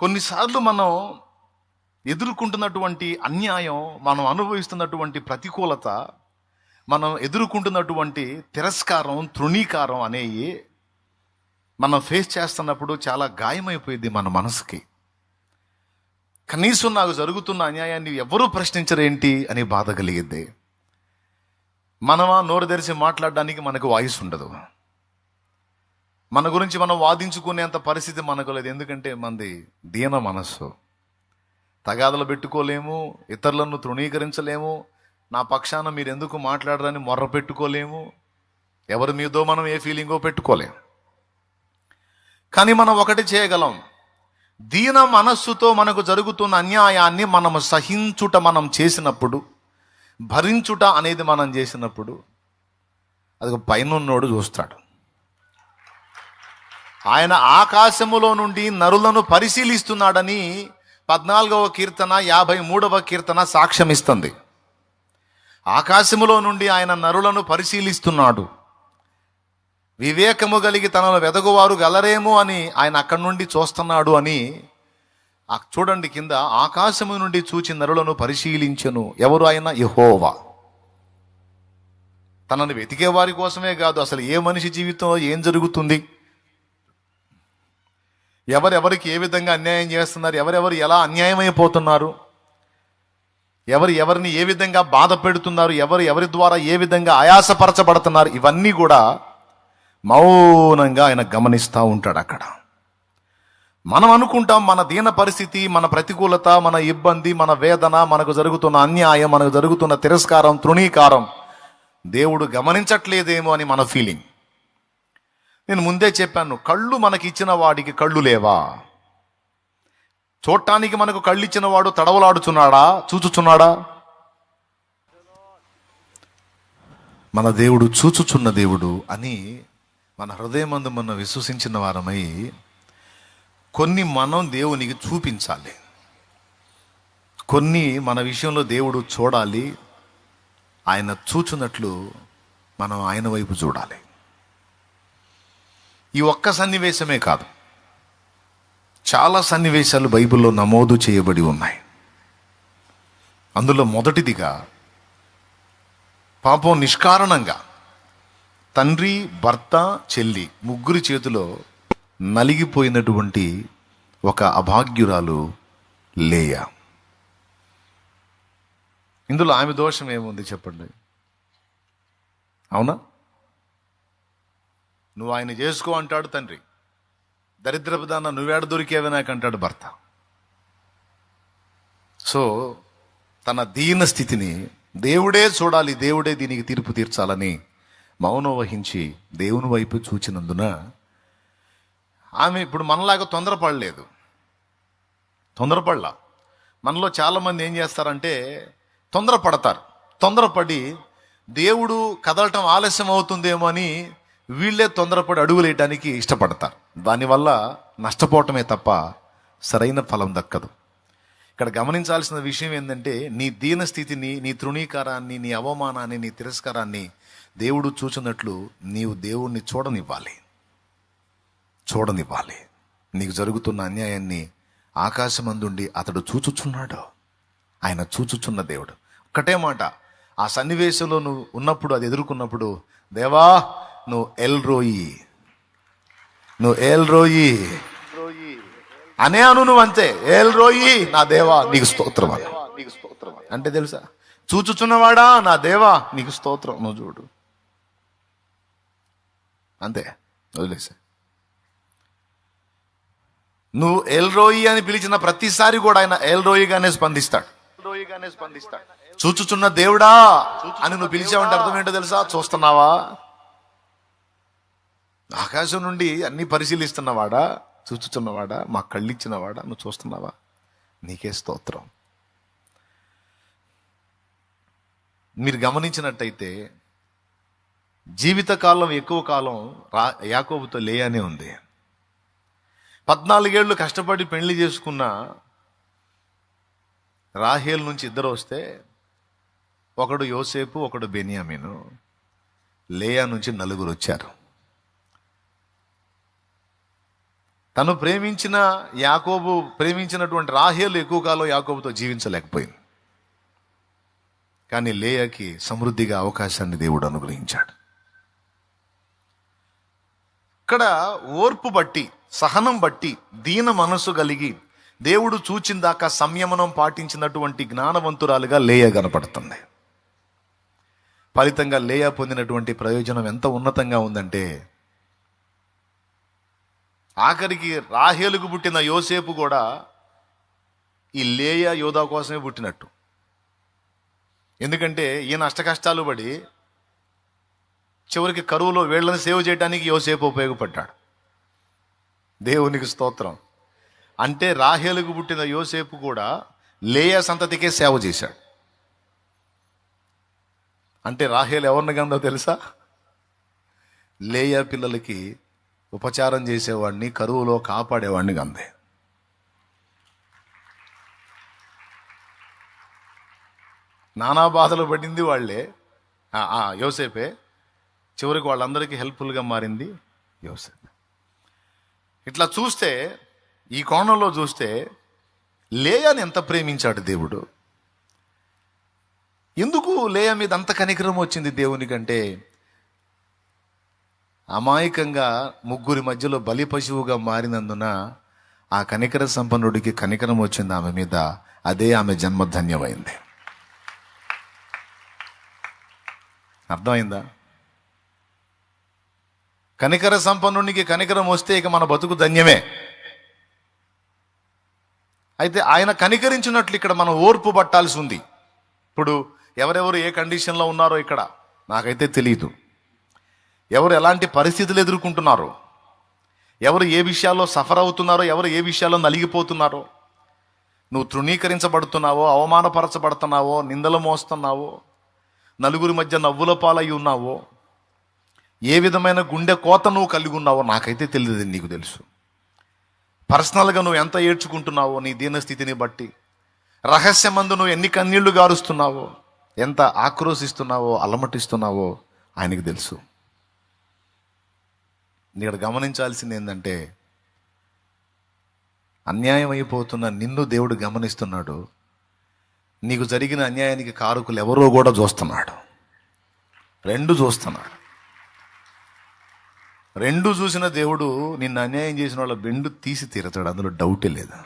కొన్నిసార్లు మనం ఎదుర్కొంటున్నటువంటి అన్యాయం, మనం అనుభవిస్తున్నటువంటి ప్రతికూలత, మనం ఎదుర్కొంటున్నటువంటి తిరస్కారం, తృణీకారం అనేవి మనం ఫేస్ చేస్తున్నప్పుడు చాలా గాయమైపోయింది మన మనసుకి. కనీసం నాకు జరుగుతున్న అన్యాయాన్ని ఎవరూ ప్రశ్నించరేంటి అని బాధ కలిగిద్ది. మనమా నోరు తెరిచి మాట్లాడడానికి మనకు వాయిస్ ఉండదు. మన గురించి మనం వాదించుకునేంత పరిస్థితి మనకు లేదు. ఎందుకంటే మనది దీన మనస్సు. తగాదలు పెట్టుకోలేము, ఇతరులను తృణీకరించలేము, నా పక్షాన మీరు ఎందుకు మాట్లాడరని మొర్ర పెట్టుకోలేము, ఎవరి మీదో మనం ఏ ఫీలింగో పెట్టుకోలేము. కానీ మనం ఒకటి చేయగలం, దీన మనస్సుతో మనకు జరుగుతున్న అన్యాయాన్ని మనం సహించుట మనం చేసినప్పుడు, భరించుట అనేది మనం చేసినప్పుడు, అది పైనున్నోడు చూస్తాడు. ఆయన ఆకాశములో నుండి నరులను పరిశీలిస్తున్నాడని 14వ కీర్తన 53వ కీర్తన సాక్ష్యమిస్తుంది. ఆకాశములో నుండి ఆయన నరులను పరిశీలిస్తున్నాడు. వివేకము కలిగి తనను వెదగువారు గలరేమో అని ఆయన అక్కడి నుండి చూస్తున్నాడు అని చూడండి. కింద ఆకాశము నుండి చూచి నరులను పరిశీలించెను. ఎవరు ఆయన? యెహోవా. తనను వెతికే వారి కోసమే కాదు, అసలు ఏ మనిషి జీవితంలో ఏం జరుగుతుంది, ఎవరెవరికి ఏ విధంగా అన్యాయం చేస్తున్నారు, ఎవరెవరు ఎలా అన్యాయమైపోతున్నారు, ఎవరిని ఏ విధంగా బాధ పెడుతున్నారు, ఎవరి ద్వారా ఏ విధంగా ఆయాసపరచబడుతున్నారు, ఇవన్నీ కూడా మౌనంగా ఆయన గమనిస్తూ ఉంటాడు. అక్కడ మనం అనుకుంటాం మన దీన పరిస్థితి, మన ప్రతికూలత, మన ఇబ్బంది, మన వేదన, మనకు జరుగుతున్న అన్యాయం, మనకు జరుగుతున్న తిరస్కారం, తృణీకారం దేవుడు గమనించట్లేదేమో అని మన ఫీలింగ్. నేను ముందే చెప్పాను, కళ్ళు మనకి ఇచ్చిన వాడికి కళ్ళు లేవా? చూడటానికి మనకు కళ్ళు ఇచ్చిన వాడు తడవలాడుచున్నాడా, చూచుచున్నాడా? మన దేవుడు చూచుచున్న దేవుడు అని మన హృదయమందు మనం విశ్వసించిన వారమై కొన్ని మనం దేవునికి చూపించాలి, కొన్ని మన విషయంలో దేవుడు చూడాలి. ఆయన చూచున్నట్లు మనం ఆయన వైపు చూడాలి. ఈ ఒక్క సన్నివేశమే కాదు, చాలా సన్నివేశాలు బైబిల్లో నమోదు చేయబడి ఉన్నాయి. అందులో మొదటిదిగా పాపం నిష్కారణంగా తండ్రి, భర్త, చెల్లి ముగ్గురి చేతిలో నలిగిపోయినటువంటి ఒక అభాగ్యురాలు లేయా. ఇందులో ఆమె దోషం ఏముంది చెప్పండి? అవునా? నువ్వు ఆయన చేసుకో అంటాడు తండ్రి, దరిద్రపు దాన్న నువ్వేడ దొరికేవి నాకు అంటాడు భర్త. సో తన దీన స్థితిని దేవుడే చూడాలి, దేవుడే దీనికి తీర్పు తీర్చాలని మౌనం వహించి దేవుని వైపు చూచినందున ఆమె ఇప్పుడు మనలాగా తొందరపడలా. మనలో చాలామంది ఏం చేస్తారంటే తొందరపడి దేవుడు కదలటం ఆలస్యం అవుతుందేమో అని వీళ్ళే తొందరపడి అడుగులేయడానికి ఇష్టపడతారు. దానివల్ల నష్టపోవటమే తప్ప సరైన ఫలం దక్కదు. ఇక్కడ గమనించాల్సిన విషయం ఏంటంటే, నీ దీన స్థితిని, నీ తృణీకారాన్ని, నీ అవమానాన్ని, నీ తిరస్కారాన్ని దేవుడు చూచున్నట్లు నీవు దేవుణ్ణి చూడనివ్వాలి. నీకు జరుగుతున్న అన్యాయాన్ని ఆకాశమందుండి అతడు చూచుచున్నాడు. ఆయన చూచుచున్న దేవుడు. ఒక్కటే మాట, ఆ సన్నివేశంలో నువ్వు ఉన్నప్పుడు, అది ఎదుర్కొన్నప్పుడు, దేవా నువ్వు ఎల్ రోయి అనే అను. నువ్వు అంతే, ఎల్ రోయి నా దేవా నీకు స్తోత్రం అంటే తెలుసా? చూచుచున్నవాడా నా దేవా నీకు స్తోత్రం. నువ్వు చూడు అంతే, వదిలేసా. నువ్వు ఎల్ రోయి అని పిలిచిన ప్రతిసారి కూడా ఆయన ఎల్ రోయిగానే స్పందిస్తాడు. చూచుచున్న దేవుడా అని నువ్వు పిలిచావంటే అర్థం ఏంటో తెలుసా? చూస్తున్నావా? ఆకాశం నుండి అన్ని పరిశీలిస్తున్నవాడా, చూచుచున్నవాడా, మా కళ్ళు ఇచ్చినవాడా, నువ్వు చూస్తున్నావా? నీకే స్తోత్రం. మీరు గమనించినట్టయితే జీవితకాలం ఎక్కువ కాలం యాకోబుతో లేయానే ఉంది. 14 ఏళ్ళు కష్టపడి పెళ్లి చేసుకున్న రాహేల్ నుంచి ఇద్దరు వస్తే, ఒకడు యోసేపు, ఒకడు బెన్యామీను. లేయా నుంచి 4 వచ్చారు. తను ప్రేమించిన యాకోబు ప్రేమించినటువంటి రాహేలు ఎక్కువ కాలం యాకోబుతో జీవించలేకపోయింది. కానీ లేయాకి సమృద్ధిగా అవకాశాన్ని దేవుడు అనుగ్రహించాడు. ఇక్కడ ఓర్పు బట్టి, సహనం బట్టి, దీన మనసు కలిగి దేవుడు చూచిందాకా సంయమనం పాటించినటువంటి జ్ఞానవంతురాలుగా లేయా కనపడుతుంది. ఫలితంగా లేయా పొందినటువంటి ప్రయోజనం ఎంత ఉన్నతంగా ఉందంటే, ఆఖరికి రాహేలుకు పుట్టిన యోసేపు కూడా ఈ లేయా యోధా కోసమే పుట్టినట్టు. ఎందుకంటే ఈయన అష్టకష్టాలు పడి చివరికి కరువులో వీళ్ళని సేవ చేయడానికి యోసేపు ఉపయోగపడ్డాడు. దేవునికి స్తోత్రం. అంటే రాహేలుకు పుట్టిన యోసేపు కూడా లేయా సంతతికే సేవ చేశాడు. అంటే రాహేలు ఎవరిని గందో తెలుసా? లేయా పిల్లలకి ఉపచారం చేసేవాడిని, కరువులో కాపాడేవాడిని గందే. నానా బాధలు పడింది వాళ్ళే, యోసేపే. చివరికి వాళ్ళందరికీ హెల్ప్ఫుల్గా మారింది యోసేపు. ఇట్లా చూస్తే, ఈ కోణంలో చూస్తే లేయాని ఎంత ప్రేమించాడు దేవుడు. ఎందుకు లేయా మీద అంత కనికరం వచ్చింది దేవునికంటే, అమాయకంగా ముగ్గురి మధ్యలో బలి పశువుగా మారినందున ఆ కనికర సంపన్నుడికి కనికరం వచ్చింది ఆమె మీద. అదే ఆమె జన్మధన్యమైంది. అర్థమైందా? కనికర సంపన్నునికి కనికరం వస్తే ఇక మన బతుకు ధన్యమే. అయితే ఆయన కనికరించినట్లు ఇక్కడ మనం ఓర్పు పట్టాల్సి ఉంది. ఇప్పుడు ఎవరెవరు ఏ కండిషన్లో ఉన్నారో ఇక్కడ నాకైతే తెలియదు. ఎవరు ఎలాంటి పరిస్థితులు ఎదుర్కొంటున్నారో, ఎవరు ఏ విషయాల్లో సఫర్ అవుతున్నారో, ఎవరు ఏ విషయాల్లో నలిగిపోతున్నారో, నువ్వు తృణీకరించబడుతున్నావో, అవమానపరచబడుతున్నావో, నిందలు మోస్తున్నావో, నలుగురి మధ్య నవ్వుల పాలై ఉన్నావో, ఏ విధమైన గుండె కోత నువ్వు కలిగి ఉన్నావో నాకైతే తెలియదు. నీకు తెలుసు. పర్సనల్గా నువ్వు ఎంత ఏడ్చుకుంటున్నావో నీ దీనస్థితిని బట్టి, రహస్యమందు నువ్వు ఎన్ని కన్నీళ్లు గారుస్తున్నావో, ఎంత ఆక్రోశిస్తున్నావో, అలమటిస్తున్నావో ఆయనకు తెలుసు. ఇక్కడ గమనించాల్సింది ఏంటంటే, అన్యాయం అయిపోతున్న నిన్ను దేవుడు గమనిస్తున్నాడు. నీకు జరిగిన అన్యాయానికి కారకులు ఎవరో కూడా చూస్తున్నాడు. రెండు చూస్తున్నాడు. రెండు చూసిన దేవుడు నిన్ను అన్యాయం చేసిన వాళ్ళ బెండు తీసి తీరతాడు. అందులో డౌటే లేదు.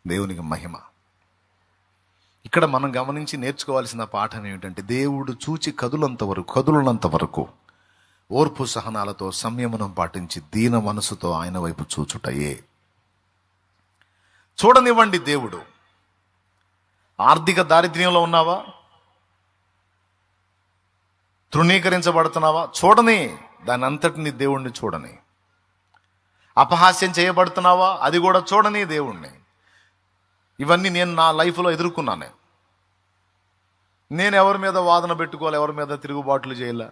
దేవునికి మహిమ. ఇక్కడ మనం గమనించి నేర్చుకోవాల్సిన పాఠం ఏమిటంటే, దేవుడు చూచి కదులునంత వరకు ఓర్పు సహనాలతో సంయమనం పాటించి దీన మనసుతో ఆయన వైపు చూచుటయే. చూడనివ్వండి. దేవుడు ఆర్థిక దారిద్ర్యంలో ఉన్నావా? తృణీకరించబడుతున్నావా? చూడని. దాని అంతటిని దేవుణ్ణి చూడని. అపహాస్యం చేయబడుతున్నావా? అది కూడా చూడని దేవుణ్ణి. ఇవన్నీ నేను నా లైఫ్లో ఎదుర్కొన్నాను. నేను ఎవరి మీద వాదన పెట్టుకోవాలి, ఎవరి మీద తిరుగుబాట్లు చేయాల.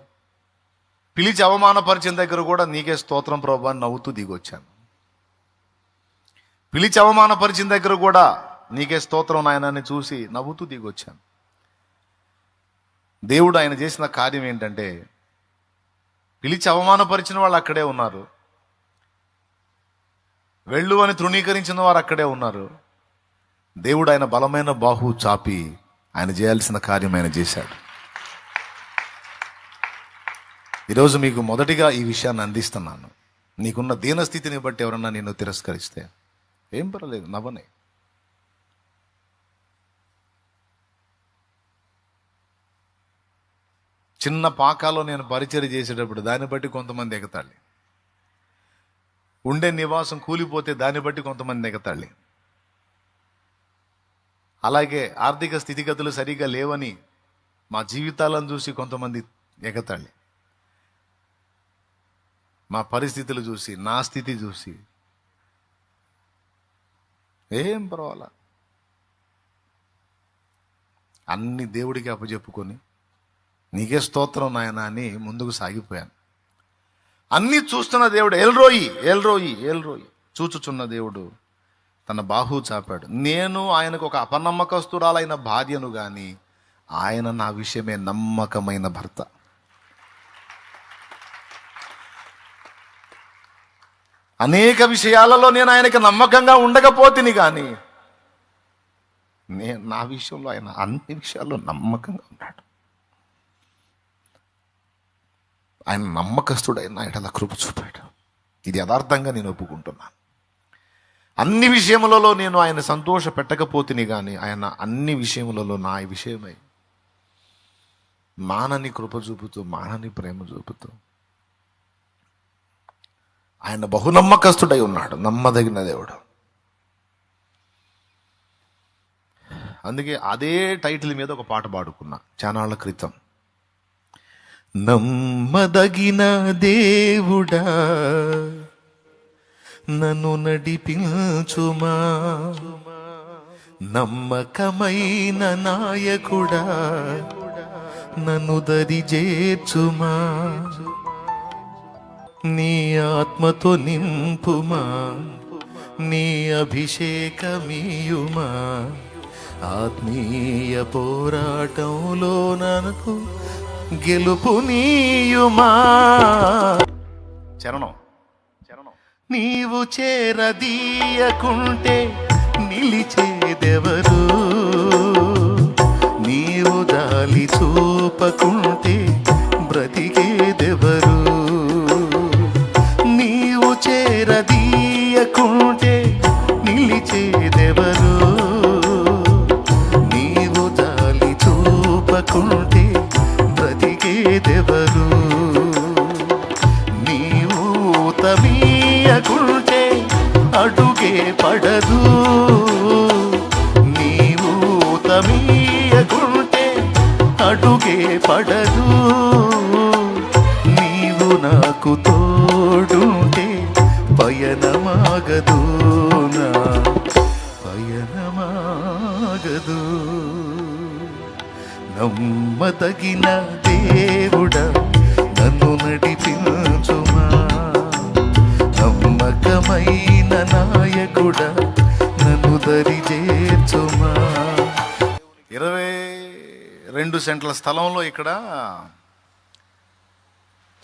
పిలిచి అవమానపరిచిన దగ్గర కూడా నీకే స్తోత్రం ప్రభా అని నవ్వుతూ దిగొచ్చాను. పిలిచి అవమానపరిచిన దగ్గర కూడా నీకే స్తోత్రం నాయనాన్ని చూసి నవ్వుతూ దిగొచ్చాను. దేవుడు ఆయన చేసిన కార్యం ఏంటంటే, పిలిచి అవమానపరిచిన వాళ్ళు అక్కడే ఉన్నారు, వెళ్ళు అని తృణీకరించిన వారు అక్కడే ఉన్నారు. దేవుడు ఆయన బలమైన బాహు చాపి ఆయన చేయాల్సిన కార్యం ఆయన చేశాడు. ఈరోజు మీకు మొదటిగా ఈ విషయాన్ని అందిస్తున్నాను. నీకున్న దీనస్థితిని బట్టి ఎవరన్నా నిన్ను తిరస్కరిస్తే ఏం పర్వాలేదు, నవ్వనే. చిన్న పాకాలో నేను పరిచర్య చేసేటప్పుడు దాన్ని బట్టి కొంతమంది ఎగతాళి, ఉండే నివాసం కూలిపోతే దాన్ని బట్టి కొంతమంది ఎగతాళి, అలాగే ఆర్థిక స్థితిగతులు సరిగా లేవని మా జీవితాలను చూసి కొంతమంది ఎగతాళి, మా పరిస్థితులు చూసి, నా స్థితి చూసి ఏం పర్వాలా, అన్ని దేవుడికి అప్పచెప్పుకొని నీకే స్తోత్రం నాయన అని ముందుకు సాగిపోయాను. అన్నీ చూస్తున్న దేవుడు ఏల్రోయి ఏల్రోయి ఏల్రోయి చూచుచున్న దేవుడు తన బాహు చాపాడు. నేను ఆయనకు ఒక అపనమ్మకస్తురాలైన భార్యను గాని ఆయన నా విషయమే నమ్మకమైన భర్త. అనేక విషయాలలో నేను ఆయనకి నమ్మకంగా ఉండకపోతిని, కానీ నా విషయంలో ఆయన అన్ని విషయాల్లో నమ్మకంగా ఉన్నాడు. ఆయన నమ్మకస్తుడైన ఆయన కృప చూపాడు. ఇది యథార్థంగా నేను ఒప్పుకుంటున్నాను. అన్ని విషయములలో నేను ఆయన సంతోష పెట్టకపోతిని, కానీ ఆయన అన్ని విషయములలో నా విషయమై మానని కృప చూపుతూ, మానని ప్రేమ చూపుతూ ఆయన బహునమ్మకస్తుడై ఉన్నాడు, నమ్మదగిన దేవుడు. అందుకే అదే టైటిల్ మీద ఒక పాట పాడుకున్నా చానాళ్ల క్రితం. నమ్మదగిన దేవుడా నన్ను నడిపించుమా, నమ్మకమైన నాయకుడా నన్ను దరి చేర్చుమా, నీ ఆత్మతో నింపుమా, నీ అభిషేకమీయుమా, ఆత్మీయ పోరాటంలో నాకు గెలుపునీయుమా. చరణం నీవు చేరదీయకుంటే నిలిచేదెవరు, నీవు దాలి చూపకుంటే బ్రతికేదెవరు, నీవు చేరదీయకుంటే నిలిచేదెవరు, నీవు దాలి చూపకుంటే బ్రతికేదెవరు, నీవు తమీయకుంటే అడుగే పడదు, నీవు తమీయకుంటే అడుగే పడదు, నీవు నాకు తోడుంటే పయనమాగదు, నా పయనమాగదు. నమ్మదగిన దేవుడా నన్ను నడిపించుమా, నమ్మకమైన నాయకుడా నన్ను దరి చేర్చుమా. 22 సెంట్ల స్థలంలో ఇక్కడ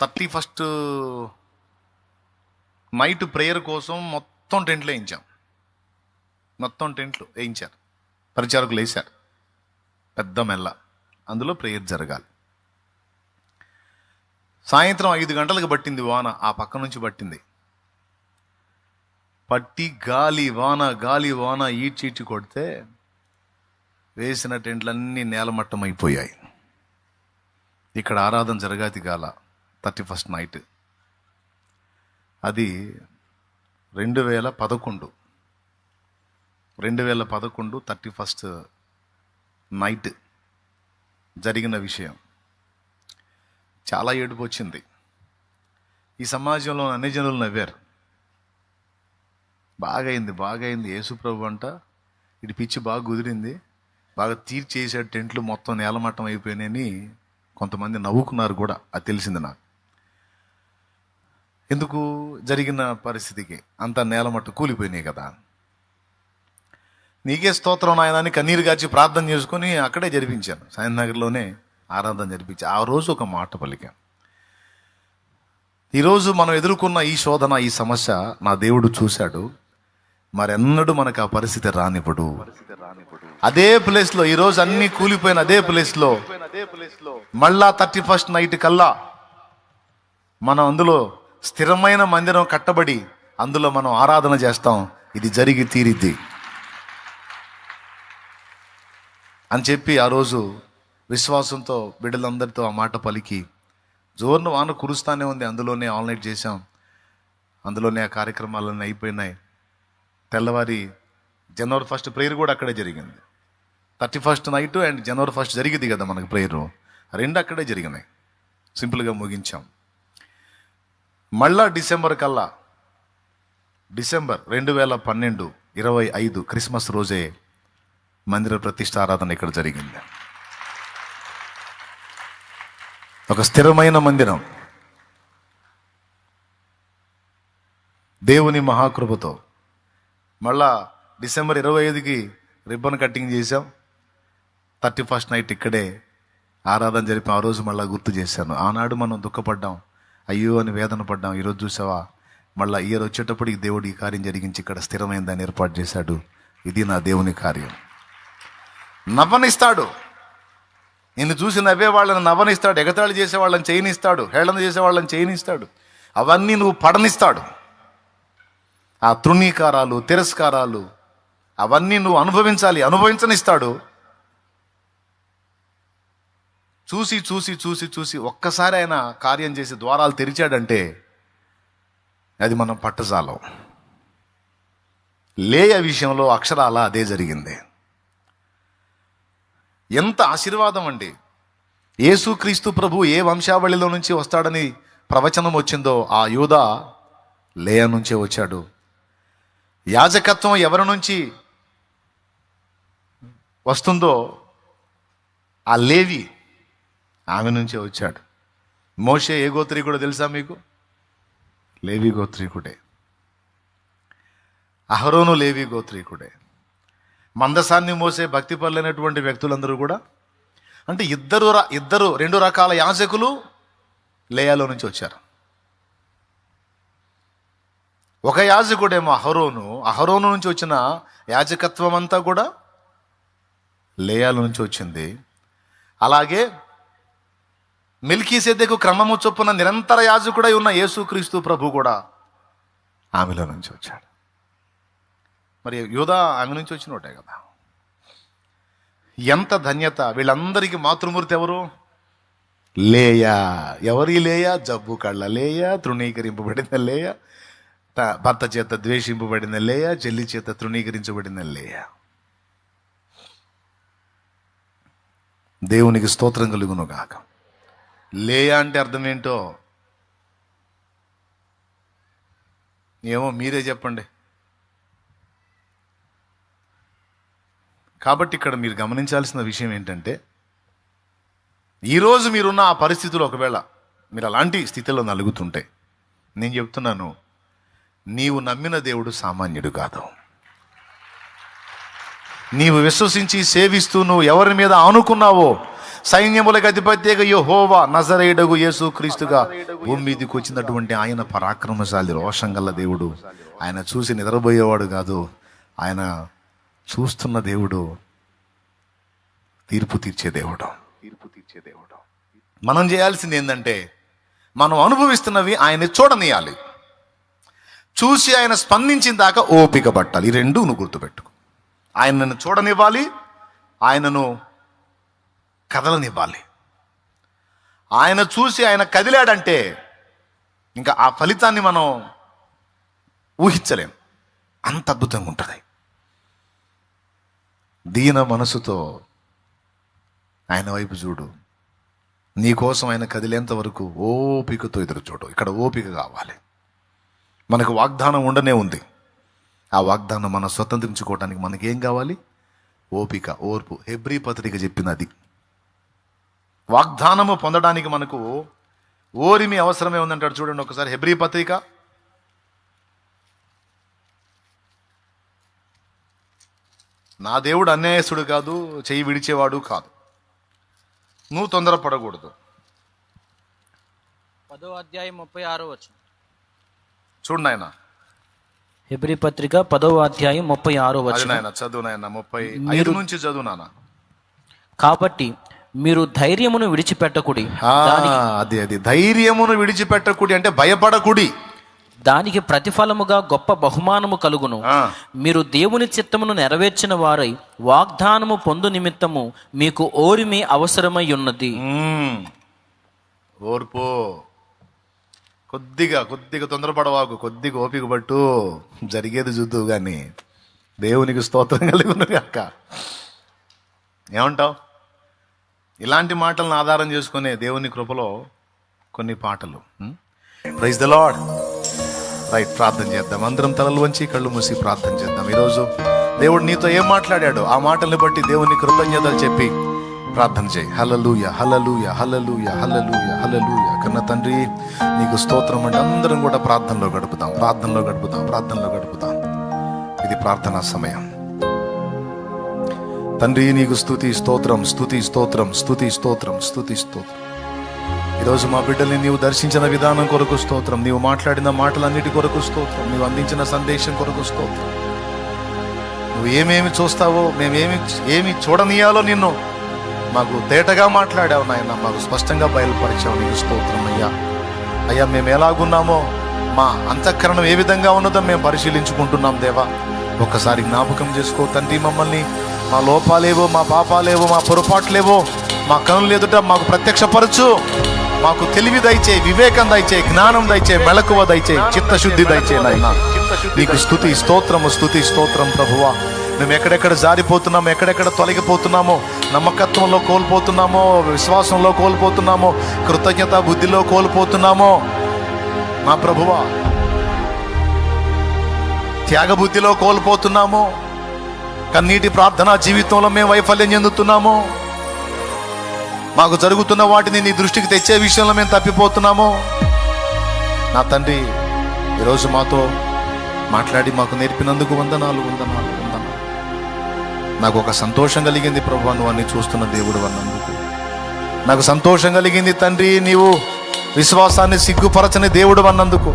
31st నైట్ ప్రేయర్ కోసం మొత్తం టెంట్లు వేయించాం. మొత్తం టెంట్లు వేయించారు, పరిచారకులు వేశారు, పెద్ద మెల్ల. అందులో ప్రేయర్ జరగాలి. సాయంత్రం 5 గంటలకు పట్టింది వాన, ఆ పక్క నుంచి పట్టింది. పట్టి గాలి వాన ఈడ్చీడ్చి కొడితే వేసిన టెంట్లన్నీ నేలమట్టం అయిపోయాయి. ఇక్కడ ఆరాధన జరగాతి గాల 31st నైట్. అది 2011 31st నైట్ జరిగిన విషయం. చాలా ఏడుపు వచ్చింది. ఈ సమాజంలో అన్ని జనులు నవ్వారు. బాగైంది యేసుప్రభు అంట, ఇటు పిచ్చి బాగా కుదిరింది, బాగా తీర్చేసాడు, టెంట్లు మొత్తం నేలమట్టం అయిపోయినాయని కొంతమంది నవ్వుకున్నారు కూడా. అది తెలిసింది నాకు. ఎందుకు జరిగిన పరిస్థితికి అంత నేలమట్టు కూలిపోయినాయి కదా. నీకే స్తోత్రం నాయన అని కన్నీరు గాచి ప్రార్థన చేసుకొని అక్కడే జరిపించాను. సాయంనగర్లోనే ఆరాధన జరిపించి ఆ రోజు ఒక మాట పలికాను. ఈరోజు మనం ఎదుర్కొన్న ఈ శోధన, ఈ సమస్య నా దేవుడు చూశాడు, మరెన్నడూ మనకు ఆ పరిస్థితి రానివ్వడు. అదే ప్లేస్లో ఈరోజు అన్ని కూలిపోయిన అదే ప్లేస్లో మళ్ళా 31st నైట్ కల్లా మనం అందులో స్థిరమైన మందిరం కట్టబడి అందులో మనం ఆరాధన చేస్తాం. ఇది జరిగి తీరిద్ది అని చెప్పి ఆ రోజు విశ్వాసంతో బిడ్డలందరితో ఆ మాట పలికి, జోరున వాన కురుస్తానే ఉంది. అందులోనే ఆన్లైన్ చేశాం, అందులోనే ఆ కార్యక్రమాలన్నీ అయిపోయినాయి. తెల్లవారి జనవరి 1st ప్రేయర్ కూడా అక్కడే జరిగింది. 31st night and January 1st జరిగింది కదా మనకు ప్రేయరు, రెండు అక్కడే జరిగినాయి. సింపుల్గా ముగించాం. మళ్ళా డిసెంబర్ 2012 25 క్రిస్మస్ రోజే మందిర ప్రతిష్ఠ ఆరాధన ఇక్కడ జరిగింది. ఒక స్థిరమైన మందిరం, దేవుని మహాకృపతో. మళ్ళా డిసెంబర్ 25కి రిబ్బన్ కటింగ్ చేసాం. 31st నైట్ ఇక్కడే ఆరాధన జరిపి ఆ రోజు మళ్ళీ గుర్తు చేశాను. ఆనాడు మనం దుఃఖపడ్డాం, అయ్యో అని వేదన పడ్డాం. ఈరోజు చూసావా మళ్ళీ ఇయర్ వచ్చేటప్పటికి దేవుడు ఈ కార్యం జరిగించి ఇక్కడ స్థిరమైన దాన్ని ఏర్పాటు చేశాడు. ఇది నా దేవుని కార్యం. నవ్వనిస్తాడు, నిన్ను చూసి నవ్వే వాళ్ళని నవ్వనిస్తాడు, ఎగతాళి చేసే వాళ్ళని చేయనిస్తాడు, హేళన చేసే వాళ్ళని చేయనిస్తాడు. అవన్నీ నువ్వు పడనిస్తాడు. ఆ తృణీకారాలు, తిరస్కారాలు అవన్నీ నువ్వు అనుభవించాలి, అనుభవించనిస్తాడు. చూసి చూసి చూసి చూసి ఒక్కసారి ఆయన కార్యం చేసి ద్వారాలు తెరిచాడంటే అది మనం పట్టజాలం. లేయ విషయంలో అక్షరాల అదే జరిగింది. ఎంత ఆశీర్వాదం అండి! యేసుక్రీస్తు ప్రభు ఏ వంశావళిలో నుంచి వస్తాడని ప్రవచనం వచ్చిందో ఆ యూదా లేయ నుంచే వచ్చాడు. యాజకత్వం ఎవరి నుంచి వస్తుందో ఆ లేవి ఆమె నుంచే వచ్చాడు. మోషే ఏ గోత్రీకుడో తెలుసా మీకు? లేవి గోత్రీకుడే. అహరోను లేవి గోత్రీకుడే. మందసాన్ని మోసే భక్తి పరులైనటువంటి వ్యక్తులందరూ కూడా అంటే ఇద్దరు రెండు రకాల యాజకులు లేయాలో నుంచి వచ్చారు. ఒక యాజకుడేమో అహరోను నుంచి వచ్చిన యాజకత్వం అంతా కూడా లేయాలో నుంచి వచ్చింది. అలాగే మెల్కీసెదెకు క్రమము చొప్పున నిరంతర యాజకుడై ఉన్న యేసుక్రీస్తు ప్రభు కూడా ఆమెలో నుంచి వచ్చాడు. మరి యూదా ఆమె నుంచి వచ్చినోటే కదా. ఎంత ధన్యత! వీళ్ళందరికీ మాతృమూర్తి ఎవరు? లేయా. ఎవరి లేయా? జబ్బు కళ్ళ లేయా, తృణీకరింపబడిన లేయా, భర్త చేత ద్వేషింపబడిన లేయా, చెల్లి చేత తృణీకరించబడిన లేయా. దేవునికి స్తోత్రం కలుగును గాక. లేయా అంటే అర్థం ఏంటో ఏమో మీరే చెప్పండి. కాబట్టి ఇక్కడ మీరు గమనించాల్సిన విషయం ఏంటంటే, ఈరోజు మీరున్న ఆ పరిస్థితులు ఒకవేళ మీరు అలాంటి స్థితిలో నలుగుతుంటే నేను చెప్తున్నాను, నీవు నమ్మిన దేవుడు సామాన్యుడు కాదు. నీవు విశ్వసించి సేవిస్తూ నువ్వు ఎవరి మీద ఆనుకున్నావో, సైన్యములకు అధిపత్యగా యెహోవా నజరేయుడగు యేసుక్రీస్తుగా భూమి మీదకి వచ్చినటువంటి ఆయన పరాక్రమశాలి, రోషం గల దేవుడు. ఆయన చూసి నిద్రపోయేవాడు కాదు, ఆయన చూస్తున్న దేవుడు, తీర్పు తీర్చే దేవుడు. మనం చేయాల్సింది ఏంటంటే, మనం అనుభవిస్తున్నవి ఆయన చూడనియాలి. చూసి ఆయన స్పందించిన దాకా ఓపిక పట్టాలి. ఈ రెండు నువ్వు గుర్తుపెట్టుకో. ఆయనను చూడనివ్వాలి, ఆయనను కదలనివ్వాలి. ఆయన చూసి ఆయన కదిలాడంటే ఇంకా ఆ ఫలితాన్ని మనం ఊహించలేం. అంత అద్భుతంగా ఉంటుంది. దీన మనసుతో ఆయన వైపు చూడు. నీకోసం ఆయన కదిలేంత వరకు ఓపికతో ఎదురు చూడు. ఇక్కడ ఓపిక కావాలి. మనకు వాగ్దానం ఉండనే ఉంది. ఆ వాగ్దానం మనం స్వతంత్రించుకోవడానికి మనకేం కావాలి? ఓపిక, ఓర్పు. హెబ్రీ పత్రిక చెప్పినది. వాగ్దానము పొందడానికి మనకు ఓరిమి అవసరమే ఉందంటాడు. చూడండి ఒకసారి హెబ్రీ పత్రిక 9. నా దేవుడు అన్యాయస్తుడు కాదు, చెయ్యి విడిచేవాడు కాదు. నువ్వు తొందరపడకూడదు. 10వ అధ్యాయం 36వ వచనం చూడండి ఆయన. హెబ్రీ పత్రిక 10వ అధ్యాయం 36వ వచనం. చదువు నాయన. 35 నుంచి చదువు నాన్న. కాబట్టి మీరు ధైర్యమును విడిచిపెట్టకుడి. అది ధైర్యమును విడిచిపెట్టకుడి అంటే భయపడకుడి. దానికి ప్రతిఫలముగా గొప్ప బహుమానము కలుగును. మీరు దేవుని చిత్తమును నెరవేర్చిన వారై వాగ్దానము పొందు నిమిత్తము మీకు ఓరిమి అవసరమై ఉన్నది. ఓర్పు. కొద్దిగా తొందరపడవాకు, కొద్దిగా ఓపిక పట్టు. జరిగేది చూద్దు కానీ దేవునికి స్తోత్రం కలుగును గాక. ఏమంటావు? ఇలాంటి మాటలను ఆధారం చేసుకునే దేవుని కృపలో కొన్ని పాటలు. Praise the lord. రైట్, ప్రార్థన చేద్దాం. అందరం తలలు వంచి కళ్ళు మూసి ప్రార్థన చేద్దాం. ఈరోజు దేవుడు నీతో ఏం మాట్లాడాడో ఆ మాటల్ని బట్టి దేవుని కృతజ్ఞతలు చెప్పి ప్రార్థన చేయి. హల్లెలూయా, హల్లెలూయా, హల్లెలూయా, హల్లెలూయా, హల్లెలూయా. కన్న తండ్రి నీకు స్తోత్రం అంటే అందరం కూడా ప్రార్థనలో గడుపుదాం. ఇది ప్రార్థనా సమయం. తండ్రి నీకు స్తుతి స్తోత్రం. ఈరోజు మా బిడ్డల్ని నీవు దర్శించిన విధానం కొరకు స్తోత్రం, నీవు మాట్లాడిన మాటలన్నిటి కొరకు స్తోత్రం, నీవు అందించిన సందేశం కొరకు స్తోత్రం. నువ్వు ఏమేమి చూస్తావో, ఏమి చూడనీయాలో నిన్ను మాకు తేటగా మాట్లాడావు నాయన, మాకు స్పష్టంగా బయలుపరిచావు. నీకు స్తోత్రం అయ్యా. అయ్యా, మేము ఎలాగున్నామో, మా అంతఃకరణం ఏ విధంగా ఉన్నదో మేము పరిశీలించుకుంటున్నాం దేవా. ఒక్కసారి జ్ఞాపకం చేసుకో తండ్రి మమ్మల్ని. మా లోపాలేవో, మా పాపాలేవో, మా పొరపాట్లేవో మా కనులు ఎదుట మాకు ప్రత్యక్షపరచు. మాకు తెలివి దయచేయి, వివేకం దయచేయి, జ్ఞానం దయచేయి, మెలకువ దయచేయి, చిత్తశుద్ధి దయచేయి నాయన. నీకు స్తుతి స్తోత్రం ప్రభువా. మేము ఎక్కడెక్కడ జారిపోతున్నామో, ఎక్కడెక్కడ తొలగిపోతున్నామో, నమ్మకత్వంలో కోల్పోతున్నామో, విశ్వాసంలో కోల్పోతున్నామో, కృతజ్ఞత బుద్ధిలో కోల్పోతున్నామో మా ప్రభువా, త్యాగబుద్ధిలో కోల్పోతున్నామో, కన్నీటి ప్రార్థనా జీవితంలో మేము వైఫల్యం చెందుతున్నామో, మాకు జరుగుతున్న వాటిని నీ దృష్టికి తెచ్చే విషయంలో మేము తప్పిపోతున్నామో. నా తండ్రి, ఈరోజు మాతో మాట్లాడి మాకు నేర్పినందుకు వందనాలు. నాకు ఒక సంతోషం కలిగింది ప్రభువా, నువ్వు అన్ని చూస్తున్న దేవుడు అన్నందుకు. నాకు సంతోషం కలిగింది తండ్రి, నీవు విశ్వాసాన్ని సిగ్గుపరచని దేవుడు అన్నందుకు.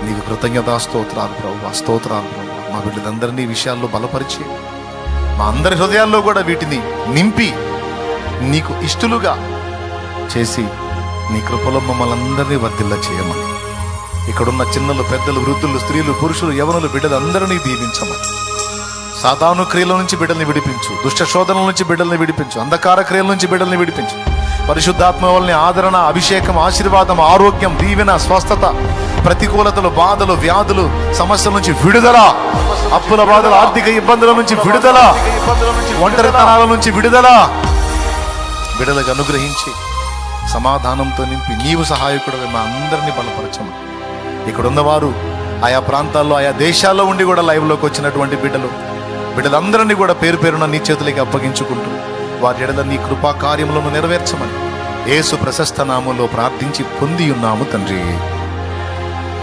నీకు కృతజ్ఞతా స్తోత్రాలు ప్రభువా. మా బిడ్డలందరినీ విషయాల్లో బలపరిచి, మా అందరి హృదయాల్లో కూడా వీటిని నింపి నీకు ఇష్టలుగా చేసి నీ కృపలో మమ్మల్ని అందరినీ వర్ధిల్ల చేయమని, ఇక్కడున్న చిన్నలు, పెద్దలు, వృద్ధులు, స్త్రీలు, పురుషులు, యవనులు బిడ్డలందరినీ దీవించమని, సాతాను క్రియల నుంచి బిడ్డల్ని విడిపించు, దుష్ట శోధనల నుంచి బిడ్డల్ని విడిపించు, అంధకార క్రియల నుంచి బిడ్డల్ని విడిపించు. పరిశుద్ధాత్మ వలన ఆదరణ, అభిషేకం, ఆశీర్వాదం, ఆరోగ్యం, దీవెన, స్వస్థత, ప్రతికూలతలు, బాధలు, వ్యాధులు, సమస్యల నుంచి విడుదల, అప్పుల బాధలు, ఆర్థిక ఇబ్బందుల నుంచి విడుదల, ఒంటరితనాల నుంచి విడుదల బిడ్డలకు అనుగ్రహించి సమాధానంతో నింపి నీవు సహాయకుడు మా అందరినీ బలపరచము. ఇక్కడున్నవారు ఆయా ప్రాంతాల్లో, ఆయా దేశాల్లో ఉండి కూడా లైవ్లోకి వచ్చినటువంటి బిడ్డలందరినీ కూడా పేరు పేరున నీ చేతులకి అప్పగించుకుంటూ వారి ఎడల నీ కృపా కార్యములను నెరవేర్చమని యేసు ప్రశస్త నామములో ప్రార్థించి పొంది ఉన్నాము తండ్రి.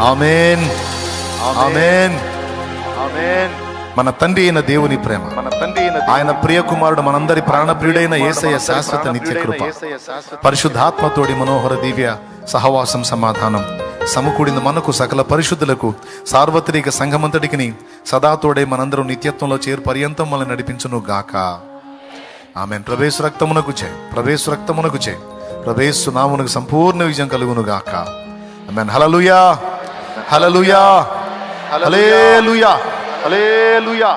ఆమేన్, ఆమేన్, ఆమేన్. మన తండ్రి అయిన దేవుని ప్రేమ, ఆయన ప్రియ కుమారుడు, మనందరి ప్రాణప్రియుడైన యేసయ్య శాశ్వత నిత్య కృప, పరిశుద్ధాత్మతోడి మనోహర దివ్య సహవాసం, సమాధానం సమకూడిన మనకు, సకల పరిశుద్ధులకు, సార్వత్రిక సంఘమంతటికి సదాతోడే మనందరం నిత్యత్వంలో చేరు పర్యంతం మనల్ని నడిపించును గాక. ఆమేన్. ప్రవేశ రక్తమునకు జయ, ప్రవేశ రక్తమునకు జయ, ప్రవేశ నామునకు సంపూర్ణ విజయం కలుగును గాక. ఆమేన్. హల్లెలూయా, హల్లెలూయా, హల్లెలూయా, హల్లెలూయా.